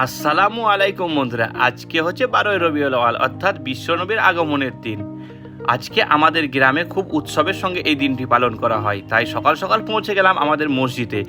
আসসালামু আলাইকুম বন্ধুরা, আজকে হচ্ছে 12ই রবিউল আউয়াল অর্থাৎ বিশ্বনবীর আগমনের দিন। আজকে আমাদের গ্রামে খুব উৎসবের সঙ্গে এই দিনটি পালন করা হয়। তাই সকাল সকাল পৌঁছে গেলাম আমাদের মসজিদে।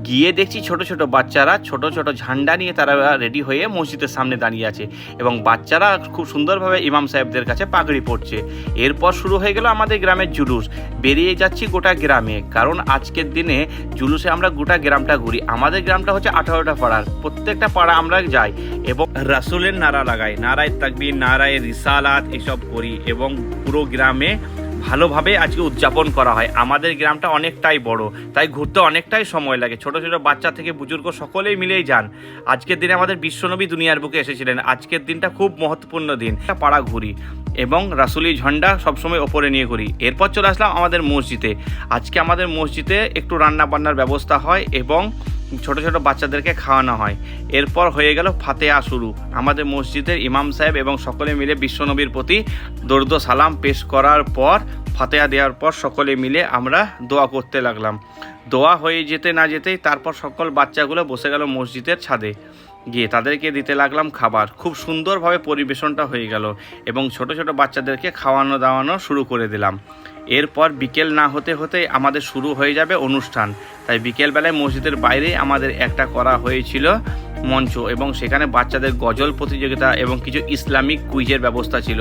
গিয়ে দেখছি ছোট ছোট বাচ্চারা ছোট ছোট ঝান্ডা নিয়ে তারা রেডি হয়ে মসজিদের সামনে দাঁড়িয়ে আছে এবং বাচ্চারা খুব সুন্দরভাবে ইমাম সাহেবদের কাছে পাগড়ি পড়ছে। এরপর শুরু হয়ে গেল আমাদের গ্রামের জুলুস। বেরিয়ে যাচ্ছি গোটা গ্রামে, কারণ আজকের দিনে জুলুসে আমরা গোটা গ্রামটা ঘুরি। আমাদের গ্রামটা হচ্ছে 18টা পাড়ার, প্রত্যেকটা পাড়া আমরা যাই এবং রাসূলের নারা লাগাই, নারায়ে তাকবীর, নারায়ে রিসালাত এসব করি এবং পুরো গ্রামে ভালোভাবে আজকে উদযাপন করা হয়। আমাদের গ্রামটা অনেকটাই বড়, তাই ঘুরতে অনেকটাই সময় লাগে। ছোট ছোট বাচ্চা থেকে বুজুর্গ সকলেই মিলেই যান। আজকের দিনে আমাদের বিশ্বনবী দুনিয়ার বুকে এসেছিলেন। আজকের দিনটা খুব মহত্বপূর্ণ দিন। পাড়া ঘুরি এবং রাসূলি ঝন্ডা সবসময় ওপরে নিয়ে ঘুরি। এরপর চলে আসলাম আমাদের মসজিদে। আজকে আমাদের মসজিদে একটু রান্না বান্নার ব্যবস্থা হয় এবং ছোট ছোট বাচ্চাদেরকে খাওয়ানো হয়। এরপর হয়ে গেল ফাতেহা শুরু। আমাদের মসজিদের ইমাম সাহেব এবং সকলে মিলে বিশ্বনবীর প্রতি দরুদ ও সালাম পেশ করার পর, ফাতেহা দেওয়ার পর সকলে মিলে আমরা দোয়া করতে লাগলাম। দোয়া হয়ে যেতে না যেতেই তারপর সকল বাচ্চাগুলো বসে গেল মসজিদের ছাদে, গিয়ে তাদেরকে দিতে লাগলাম খাবার। খুব সুন্দরভাবে পরিবেশনটা হয়ে গেল এবং ছোট ছোট বাচ্চাদেরকে খাওয়ানো দাওয়ানো শুরু করে দিলাম। এরপর বিকেল না হতে হতে আমাদের শুরু হয়ে যাবে অনুষ্ঠান। তাই বিকেলবেলায় মসজিদের বাইরে আমাদের একটা করা হয়েছিল মঞ্চ এবং সেখানে বাচ্চাদের গজল প্রতিযোগিতা এবং কিছু ইসলামিক কুইজের ব্যবস্থা ছিল।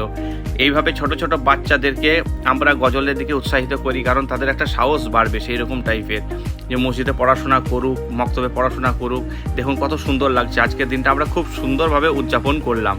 এইভাবে ছোট ছোট বাচ্চাদেরকে আমরা গজলের দিকে উৎসাহিত করি, কারণ তাদের একটা সাহস বাড়বে সেই রকম টাইপের, যে মসজিদে পড়াশোনা করুক, মক্তবে পড়াশোনা করুক। দেখুন কত সুন্দর লাগছে। আজকের দিনটা আমরা খুব সুন্দরভাবে উদযাপন করলাম।